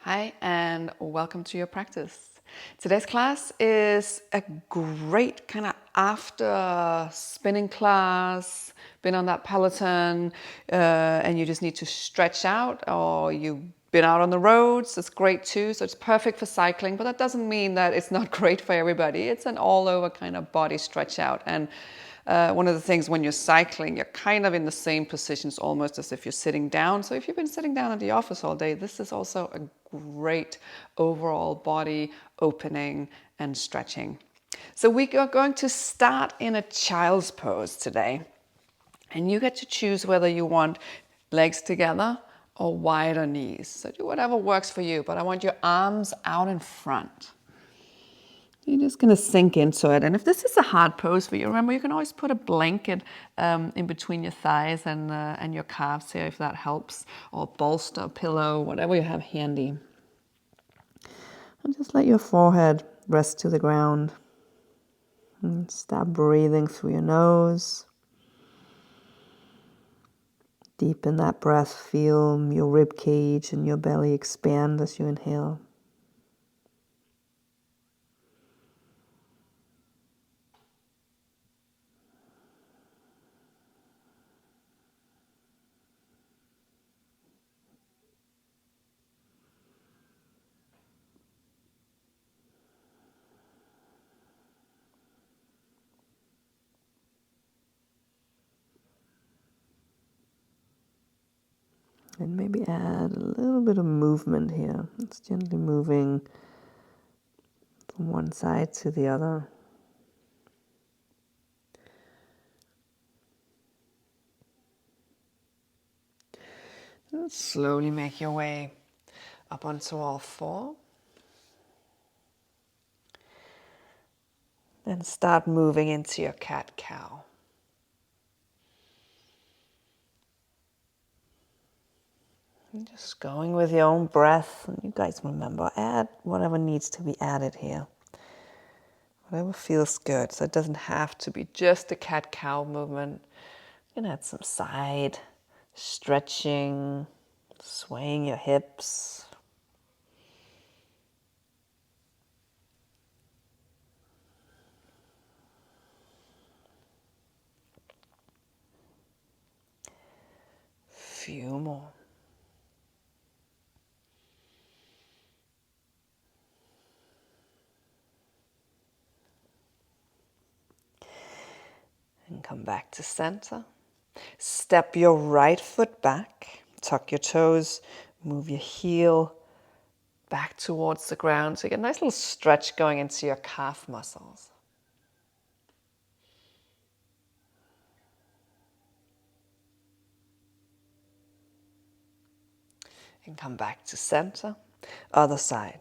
Hi, and welcome to your practice. Today's class is a great kind of after spinning class, been on that Peloton, and you just need to stretch out, or you've been out on the roads. It's great too. So it's perfect for cycling, but that doesn't mean that it's not great for everybody. It's an all over kind of body stretch out. And one of the things when you're cycling, you're kind of in the same positions almost as if you're sitting down. So if you've been sitting down at the office all day, this is also a great overall body opening and stretching. So we are going to start in a child's pose today. And you get to choose whether you want legs together or wider knees. So do whatever works for you, but I want your arms out in front. You're just going to sink into it. And if this is a hard pose for you, remember you can always put a blanket in between your thighs and your calves here if that helps, or bolster, pillow, whatever you have handy. And just let your forehead rest to the ground. And start breathing through your nose. Deepen that breath. Feel your rib cage and your belly expand as you inhale. And maybe add a little bit of movement here. It's gently moving from one side to the other. And slowly make your way up onto all four. Then start moving into your cat-cow. Just going with your own breath. And you guys remember, add whatever needs to be added here. Whatever feels good. So it doesn't have to be just a cat-cow movement. You can add some side stretching, swaying your hips. Few more. And come back to center. Step your right foot back, tuck your toes, move your heel back towards the ground. So you get a nice little stretch going into your calf muscles. And come back to center. Other side.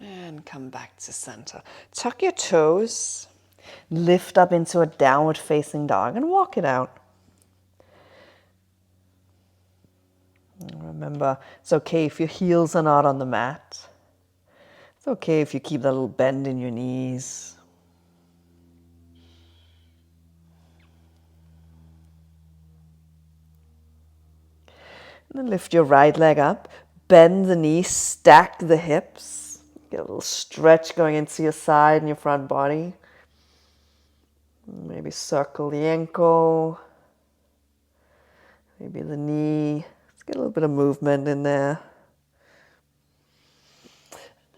And come back to center. Tuck your toes. Lift up into a downward facing dog and walk it out. And remember, it's okay if your heels are not on the mat. It's okay if you keep that little bend in your knees. And then lift your right leg up. Bend the knees, stack the hips. Get a little stretch going into your side and your front body. Maybe circle the ankle. Maybe the knee. Let's get a little bit of movement in there.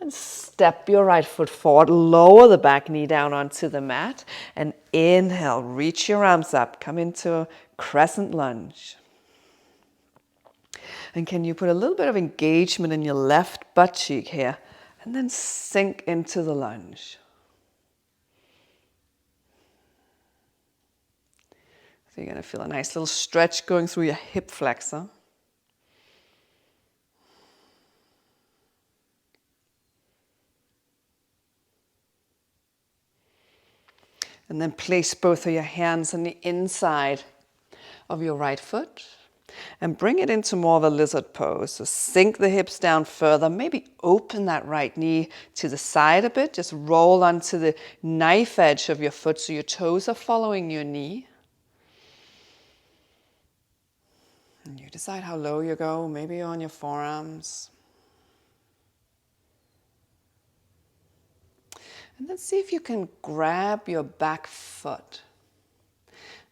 And step your right foot forward. Lower the back knee down onto the mat. And inhale, reach your arms up. Come into a crescent lunge. And can you put a little bit of engagement in your left butt cheek here? And then sink into the lunge. So you're going to feel a nice little stretch going through your hip flexor. And then place both of your hands on the inside of your right foot. And bring it into more of a lizard pose. So sink the hips down further. Maybe open that right knee to the side a bit. Just roll onto the knife edge of your foot so your toes are following your knee. And you decide how low you go, maybe on your forearms. And then see if you can grab your back foot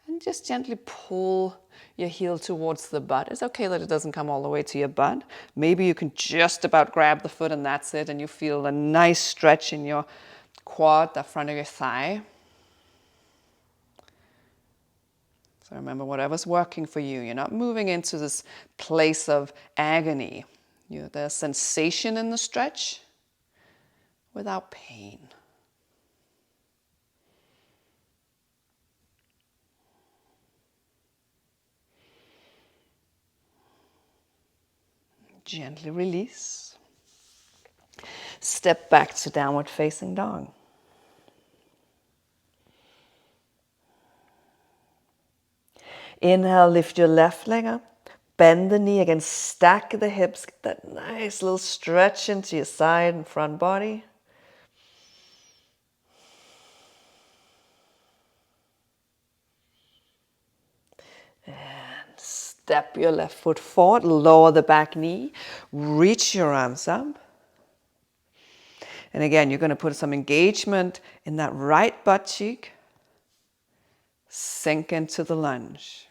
and just gently pull your heel towards the butt. It's okay that it doesn't come all the way to your butt. Maybe you can just about grab the foot and that's it, and you feel a nice stretch in your quad, the front of your thigh. So remember, whatever's working for you, you're not moving into this place of agony. There's sensation in the stretch without pain. Gently release. Step back to downward facing dog. Inhale, lift your left leg up. Bend the knee again, stack the hips. Get that nice little stretch into your side and front body. And step your left foot forward, lower the back knee, reach your arms up. And again, you're going to put some engagement in that right butt cheek. Sink into the lunge.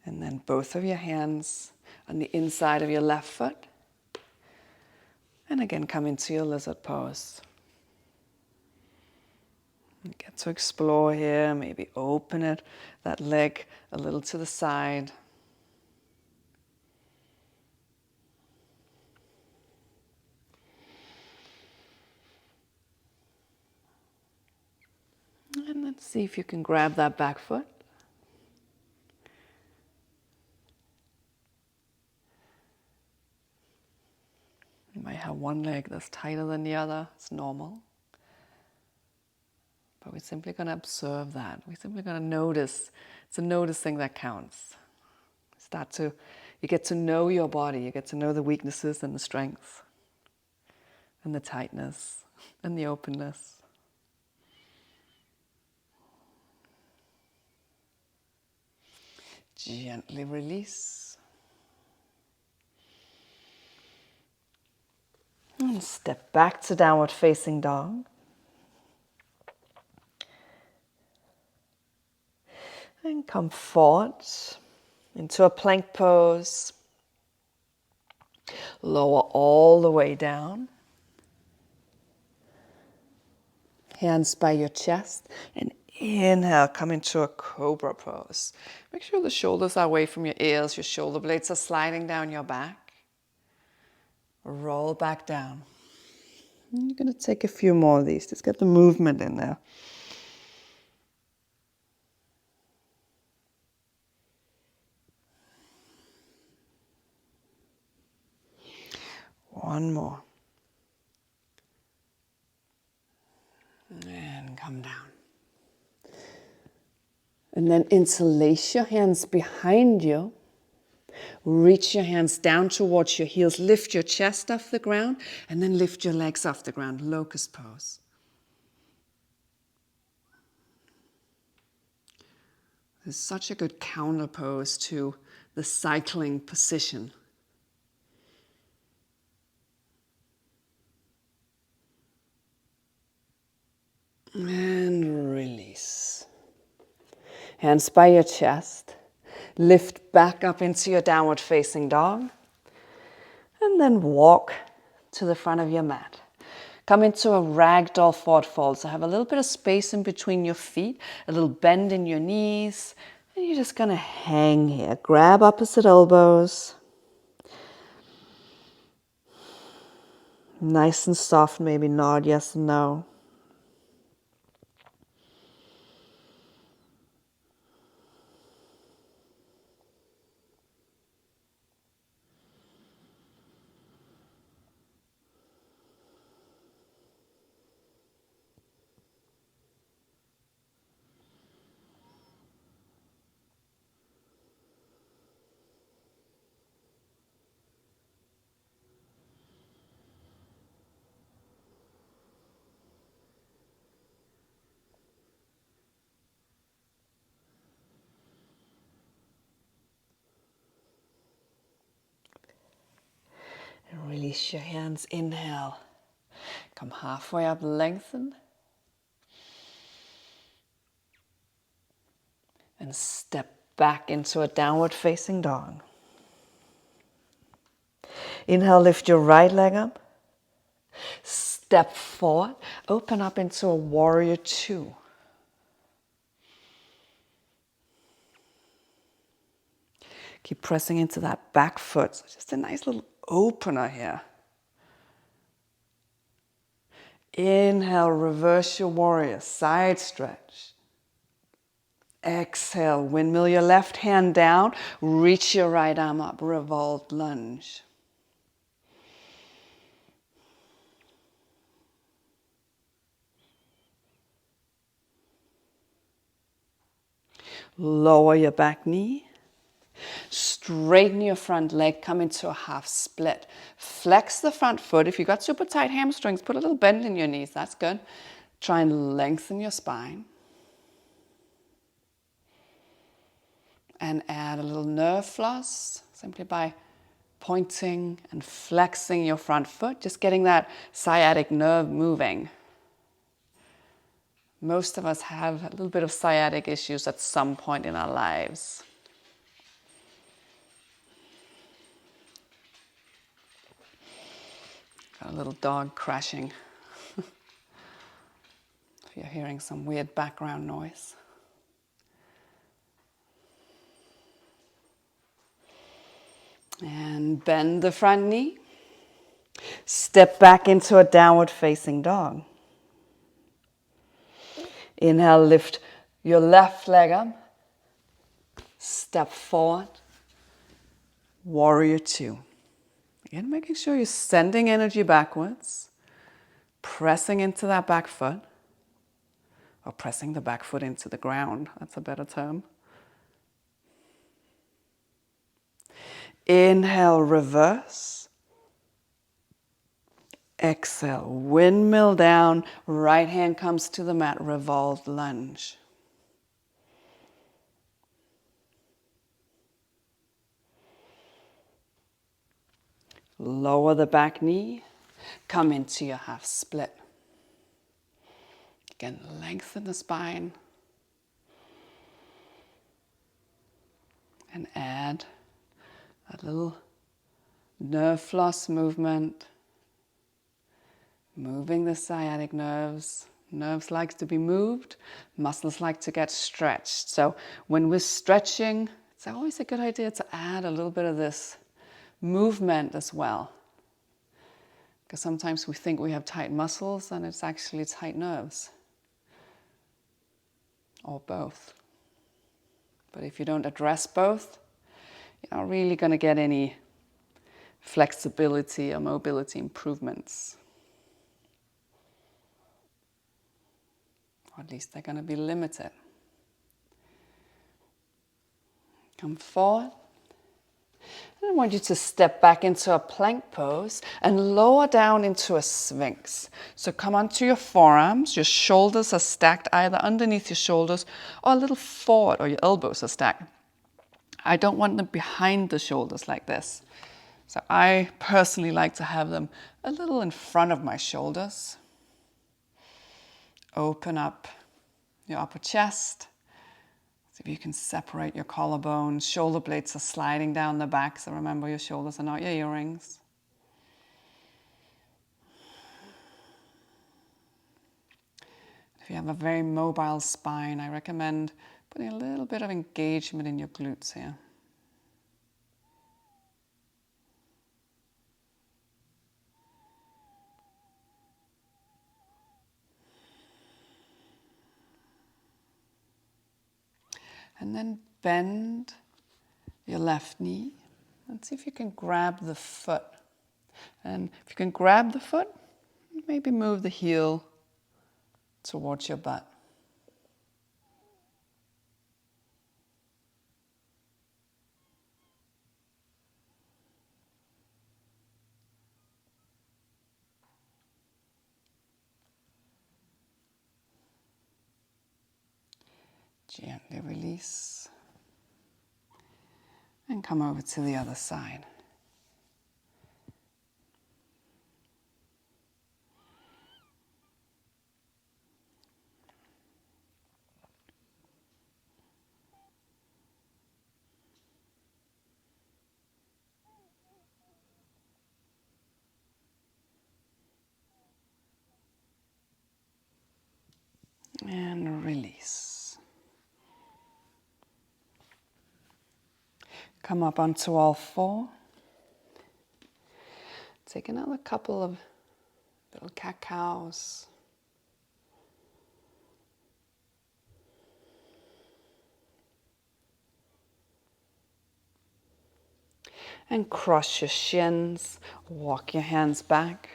And then both of your hands on the inside of your left foot. And again, come into your lizard pose. You get to explore here, maybe open it, that leg a little to the side. And then see if you can grab that back foot. You might have one leg that's tighter than the other. It's normal. But we're simply going to observe that. We're simply going to notice. It's a noticing that counts. You get to know your body. You get to know the weaknesses and the strengths and the tightness and the openness. Gently release. And step back to downward facing dog. And come forward into a plank pose. Lower all the way down. Hands by your chest. And inhale, come into a cobra pose. Make sure the shoulders are away from your ears. Your shoulder blades are sliding down your back. Roll back down. And you're going to take a few more of these. Just get the movement in there. One more. And come down. And then interlace your hands behind you. Reach your hands down towards your heels. Lift your chest off the ground. And then lift your legs off the ground. Locust pose. It's such a good counter pose to the cycling position. And release. Hands by your chest. Lift back up into your downward facing dog. And then walk to the front of your mat. Come into a ragdoll forward fold. So have a little bit of space in between your feet, a little bend in your knees. And you're just going to hang here. Grab opposite elbows. Nice and soft, maybe nod yes and no. release your hands. Inhale. Come halfway up, lengthen. And step back into a downward facing dog. Inhale, lift your right leg up. Step forward. Open up into a warrior two. Keep pressing into that back foot. So just a nice little opener here. Inhale, reverse your warrior, side stretch. Exhale, windmill your left hand down, reach your right arm up, revolved lunge. Lower your back knee. Straighten your front leg, come into a half split. Flex the front foot. If you've got super tight hamstrings, put a little bend in your knees. That's good. Try and lengthen your spine. And add a little nerve floss simply by pointing and flexing your front foot, just getting that sciatic nerve moving. Most of us have a little bit of sciatic issues at some point in our lives. Got a little dog crashing. If you're hearing some weird background noise. And bend the front knee. Step back into a downward facing dog. Inhale, lift your left leg up. Step forward. Warrior two. Again, making sure you're sending energy backwards. Pressing into that back foot. Or pressing the back foot into the ground. That's a better term. Inhale, reverse. Exhale, windmill down. Right hand comes to the mat, revolved lunge. Lower the back knee. Come into your half split. Again, lengthen the spine. And add a little nerve floss movement. Moving the sciatic nerves. Nerves like to be moved. Muscles like to get stretched. So when we're stretching, it's always a good idea to add a little bit of this movement as well. Because sometimes we think we have tight muscles and it's actually tight nerves. Or both. But if you don't address both, you're not really going to get any flexibility or mobility improvements. Or at least they're going to be limited. Come forward. And I want you to step back into a plank pose and lower down into a sphinx. So come onto your forearms. Your shoulders are stacked either underneath your shoulders or a little forward, or your elbows are stacked. I don't want them behind the shoulders like this. So I personally like to have them a little in front of my shoulders. Open up your upper chest. See if you can separate your collarbones. Shoulder blades are sliding down the back, so remember your shoulders are not your earrings. If you have a very mobile spine, I recommend putting a little bit of engagement in your glutes here. And then bend your left knee and see if you can grab the foot. And if you can grab the foot, maybe move the heel towards your butt. Gently release. And come over to the other side. And release. Come up onto all four. Take another couple of little cat-cows. And cross your shins, walk your hands back.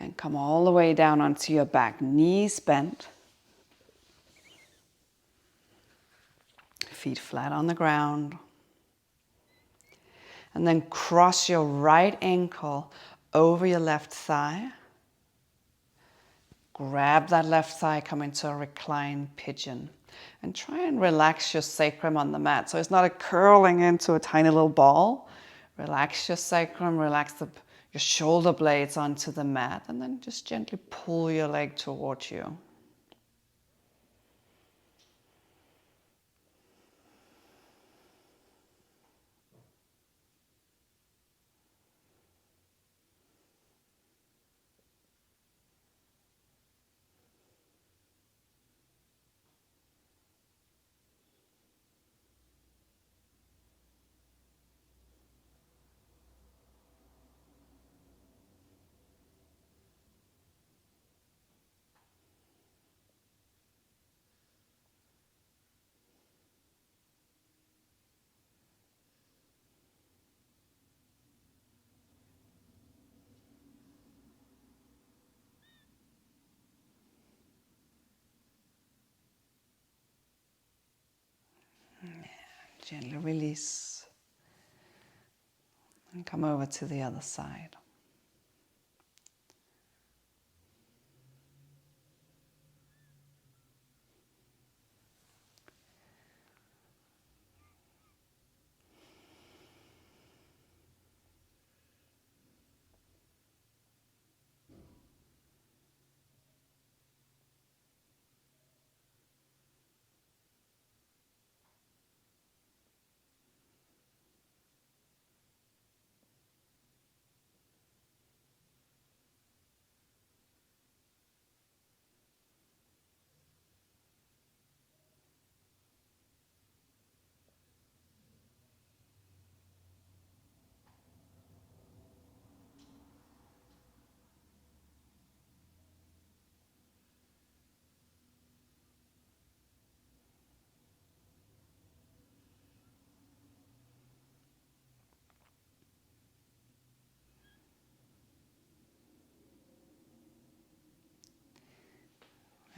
And come all the way down onto your back, knees bent. Feet flat on the ground. And then cross your right ankle over your left thigh. Grab that left thigh, come into a reclined pigeon. And try and relax your sacrum on the mat. So it's not a curling into a tiny little ball. Relax your sacrum, relax your shoulder blades onto the mat. And then just gently pull your leg towards you. Gently release. And come over to the other side.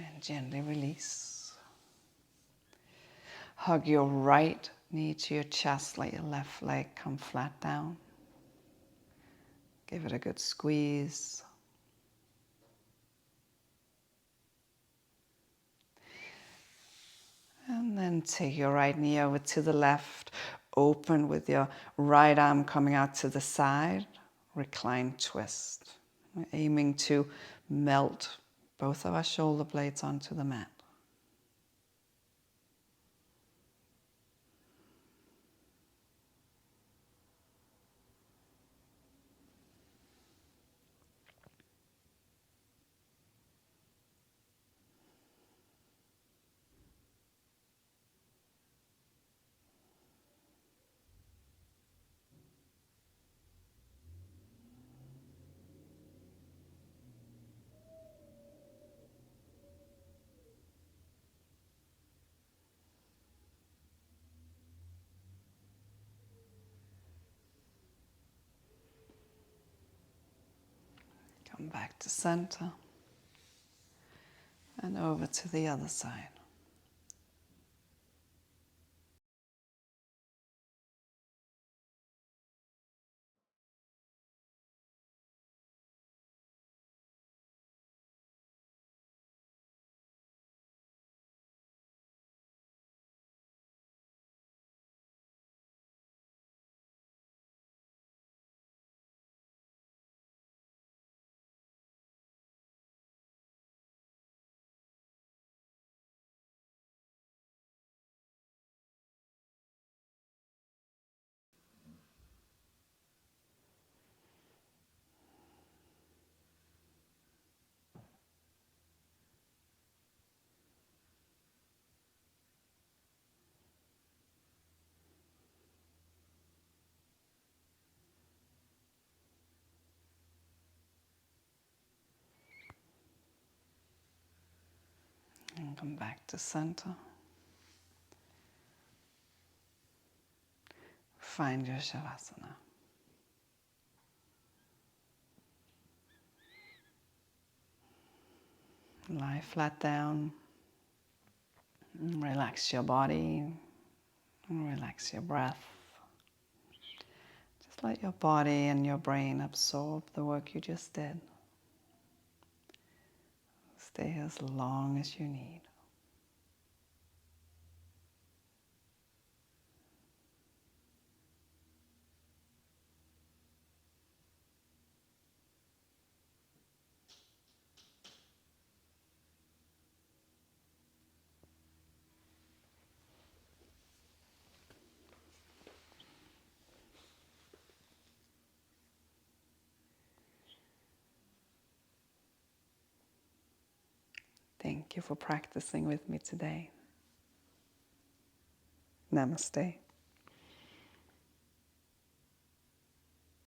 And gently release. Hug your right knee to your chest, let your left leg come flat down. Give it a good squeeze. And then take your right knee over to the left. Open with your right arm coming out to the side. Recline twist. We're aiming to melt both of our shoulder blades onto the mat. Come back to center and over to the other side. Come back to center. Find your Shavasana. Lie flat down. Relax your body. Relax your breath. Just let your body and your brain absorb the work you just did. Stay as long as you need. Thank you for practicing with me today. Namaste.